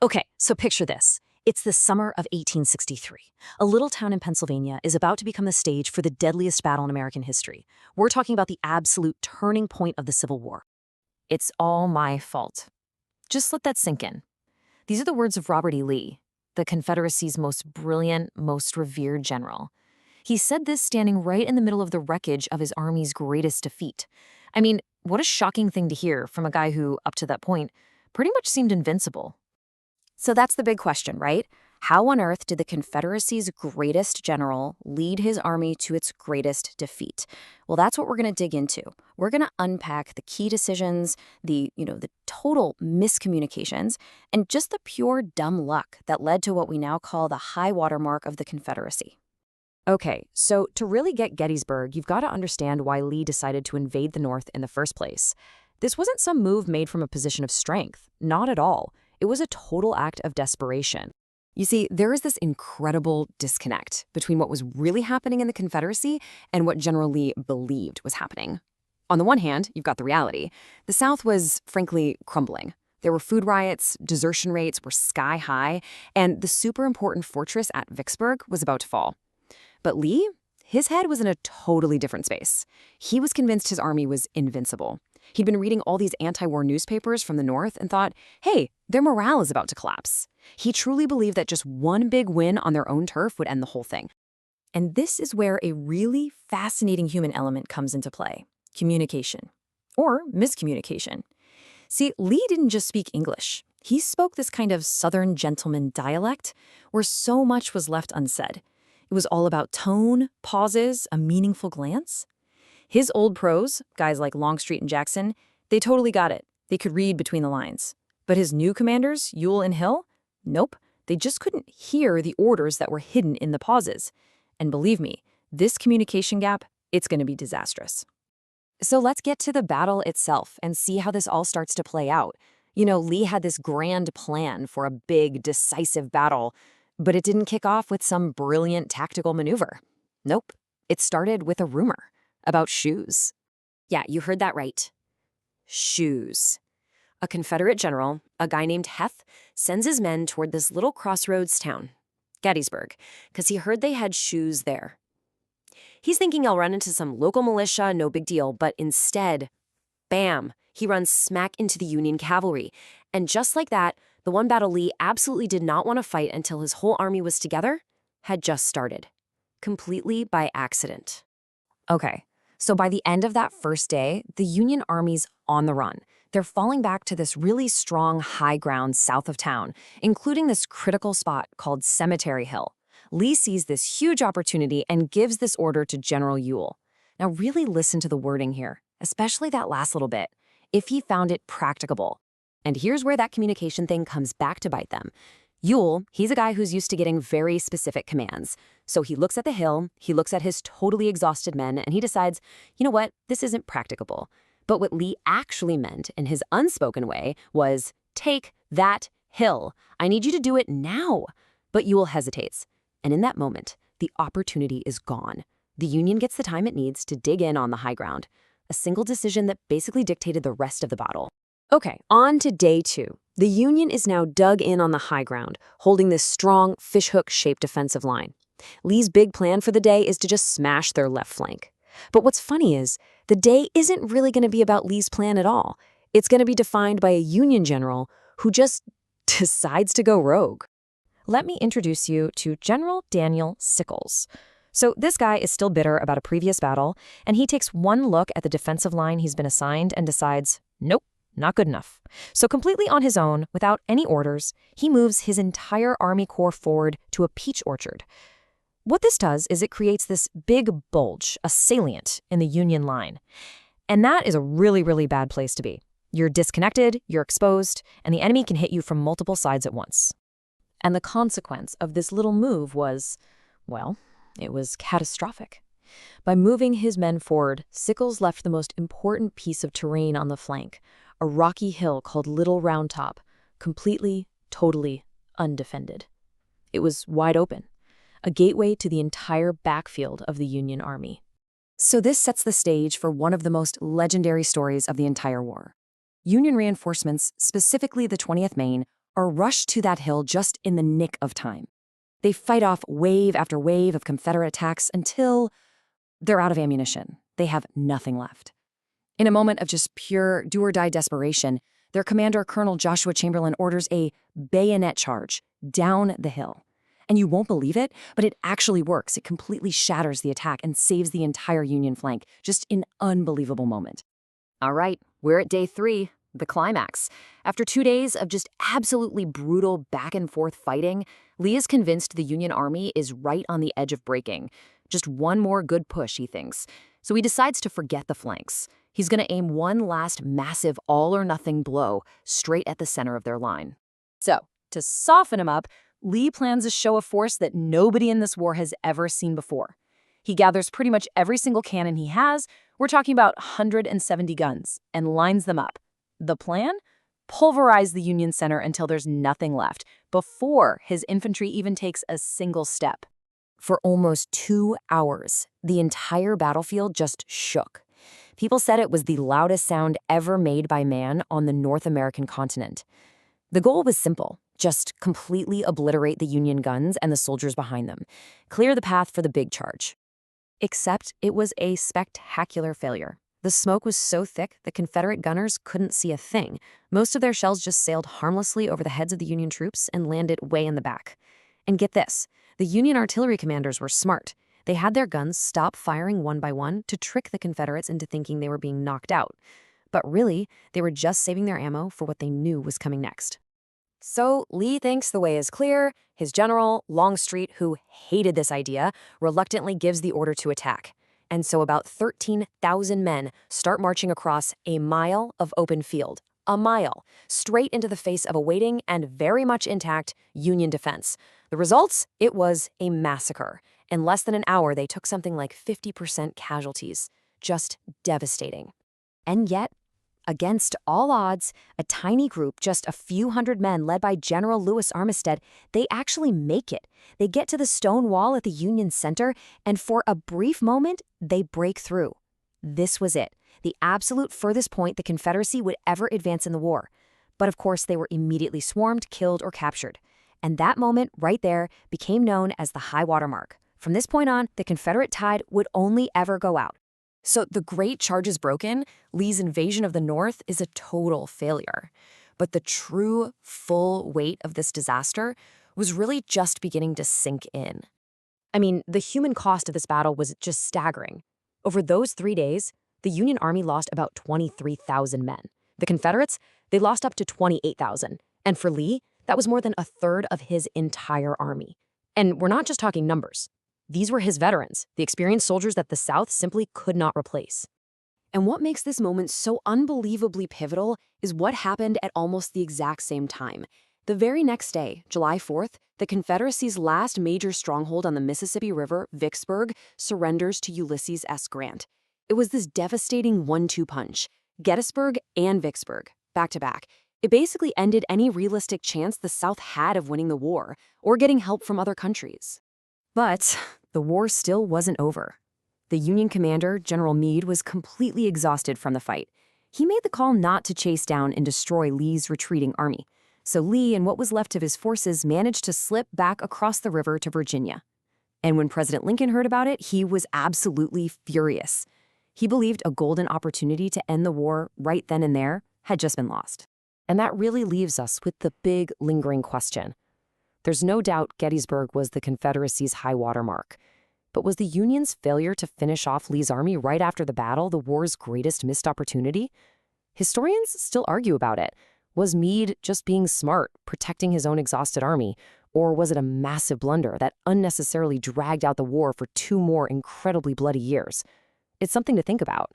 Okay, so picture this. It's the summer of 1863. A little town in Pennsylvania is about to become the stage for the deadliest battle in American history. We're talking about the absolute turning point of the Civil War. It's all my fault. Just let that sink in. These are the words of Robert E. Lee, the Confederacy's most brilliant, most revered general. He said this standing right in the middle of the wreckage of his army's greatest defeat. I mean, what a shocking thing to hear from a guy who, up to that point, pretty much seemed invincible. So that's the big question, right? How on earth did the Confederacy's greatest general lead his army to its greatest defeat? Well, that's what we're going to dig into. We're going to unpack the key decisions, the total miscommunications, and just the pure dumb luck that led to what we now call the high watermark of the Confederacy. Okay, so to really get Gettysburg, you've got to understand why Lee decided to invade the North in the first place. This wasn't some move made from a position of strength. Not at all. It was a total act of desperation. You see, there is this incredible disconnect between what was really happening in the Confederacy and what General Lee believed was happening. On the one hand, you've got the reality. The South was, frankly, crumbling. There were food riots, desertion rates were sky high, and the super important fortress at Vicksburg was about to fall. But Lee, his head was in a totally different space. He was convinced his army was invincible. He'd been reading all these anti-war newspapers from the North and thought, hey, their morale is about to collapse. He truly believed that just one big win on their own turf would end the whole thing. And this is where a really fascinating human element comes into play: communication. Or miscommunication. See, Lee didn't just speak English. He spoke this kind of Southern gentleman dialect where so much was left unsaid. It was all about tone, pauses, a meaningful glance. His old pros, guys like Longstreet and Jackson, they totally got it. They could read between the lines. But his new commanders, Ewell and Hill, nope, they just couldn't hear the orders that were hidden in the pauses. And believe me, this communication gap, it's going to be disastrous. So let's get to the battle itself and see how this all starts to play out. Lee had this grand plan for a big, decisive battle, but it didn't kick off with some brilliant tactical maneuver. Nope, it started with a rumor about shoes. Yeah, you heard that right. Shoes. A Confederate general, a guy named Heth, sends his men toward this little crossroads town, Gettysburg, because he heard they had shoes there. He's thinking I'll run into some local militia, no big deal, but instead, bam, he runs smack into the Union cavalry. And just like that, the one battle Lee absolutely did not want to fight until his whole army was together had just started. Completely by accident. Okay, so by the end of that first day, the Union army's on the run. They're falling back to this really strong high ground south of town, including this critical spot called Cemetery Hill. Lee sees this huge opportunity and gives this order to General Ewell. Now really listen to the wording here, especially that last little bit, if he found it practicable. And here's where that communication thing comes back to bite them. Ewell, he's a guy who's used to getting very specific commands. So he looks at the hill, he looks at his totally exhausted men, and he decides, you know what, this isn't practicable. But what Lee actually meant in his unspoken way was, take that hill. I need you to do it now. But Ewell hesitates. And in that moment, the opportunity is gone. The Union gets the time it needs to dig in on the high ground. A single decision that basically dictated the rest of the battle. Okay, on to day 2. The Union is now dug in on the high ground, holding this strong, fishhook-shaped defensive line. Lee's big plan for the day is to just smash their left flank. But what's funny is, the day isn't really going to be about Lee's plan at all. It's going to be defined by a Union general who just decides to go rogue. Let me introduce you to General Daniel Sickles. So this guy is still bitter about a previous battle, and he takes one look at the defensive line he's been assigned and decides, nope, not good enough. So completely on his own, without any orders, he moves his entire Army Corps forward to a peach orchard. What this does is it creates this big bulge, a salient, in the Union line. And that is a really, really bad place to be. You're disconnected, you're exposed, and the enemy can hit you from multiple sides at once. And the consequence of this little move was, well, it was catastrophic. By moving his men forward, Sickles left the most important piece of terrain on the flank, a rocky hill called Little Round Top, completely, totally undefended. It was wide open, a gateway to the entire backfield of the Union Army. So this sets the stage for one of the most legendary stories of the entire war. Union reinforcements, specifically the 20th Maine, are rushed to that hill just in the nick of time. They fight off wave after wave of Confederate attacks until they're out of ammunition. They have nothing left. In a moment of just pure do-or-die desperation, their commander, Colonel Joshua Chamberlain, orders a bayonet charge down the hill. And you won't believe it, but it actually works. It completely shatters the attack and saves the entire Union flank. Just an unbelievable moment. All right, we're at day 3, the climax. After 2 days of just absolutely brutal back-and-forth fighting, Lee is convinced the Union Army is right on the edge of breaking. Just one more good push, he thinks. So he decides to forget the flanks. He's going to aim one last massive all-or-nothing blow straight at the center of their line. So, to soften him up, Lee plans a show of force that nobody in this war has ever seen before. He gathers pretty much every single cannon he has, we're talking about 170 guns, and lines them up. The plan? Pulverize the Union center until there's nothing left, before his infantry even takes a single step. For almost 2 hours, the entire battlefield just shook. People said it was the loudest sound ever made by man on the North American continent. The goal was simple. Just completely obliterate the Union guns and the soldiers behind them. Clear the path for the big charge. Except it was a spectacular failure. The smoke was so thick the Confederate gunners couldn't see a thing. Most of their shells just sailed harmlessly over the heads of the Union troops and landed way in the back. And get this, the Union artillery commanders were smart. They had their guns stop firing one by one to trick the Confederates into thinking they were being knocked out. But really, they were just saving their ammo for what they knew was coming next. So Lee thinks the way is clear. His general, Longstreet, who hated this idea, reluctantly gives the order to attack. And so about 13,000 men start marching across a mile of open field. A mile, straight into the face of a waiting and very much intact Union defense. The results? It was a massacre. In less than an hour, they took something like 50% casualties. Just devastating. And yet, against all odds, a tiny group, just a few hundred men led by General Lewis Armistead, they actually make it. They get to the stone wall at the Union center, and for a brief moment, they break through. This was it, the absolute furthest point the Confederacy would ever advance in the war. But of course, they were immediately swarmed, killed, or captured. And that moment, right there, became known as the high water mark. From this point on, the Confederate tide would only ever go out. So the great charge is broken. Lee's invasion of the North is a total failure. But the true, full weight of this disaster was really just beginning to sink in. I mean, the human cost of this battle was just staggering. Over those 3 days, the Union Army lost about 23,000 men. The Confederates, they lost up to 28,000. And for Lee, that was more than a third of his entire army. And we're not just talking numbers. These were his veterans, the experienced soldiers that the South simply could not replace. And what makes this moment so unbelievably pivotal is what happened at almost the exact same time. The very next day, July 4th, the Confederacy's last major stronghold on the Mississippi River, Vicksburg, surrenders to Ulysses S. Grant. It was this devastating 1-2 punch, Gettysburg and Vicksburg, back to back. It basically ended any realistic chance the South had of winning the war or getting help from other countries. But the war still wasn't over. The Union commander, General Meade, was completely exhausted from the fight. He made the call not to chase down and destroy Lee's retreating army. So Lee and what was left of his forces managed to slip back across the river to Virginia. And when President Lincoln heard about it, he was absolutely furious. He believed a golden opportunity to end the war right then and there had just been lost. And that really leaves us with the big, lingering question. There's no doubt Gettysburg was the Confederacy's high water mark. But was the Union's failure to finish off Lee's army right after the battle the war's greatest missed opportunity? Historians still argue about it. Was Meade just being smart, protecting his own exhausted army? Or was it a massive blunder that unnecessarily dragged out the war for 2 more incredibly bloody years? It's something to think about.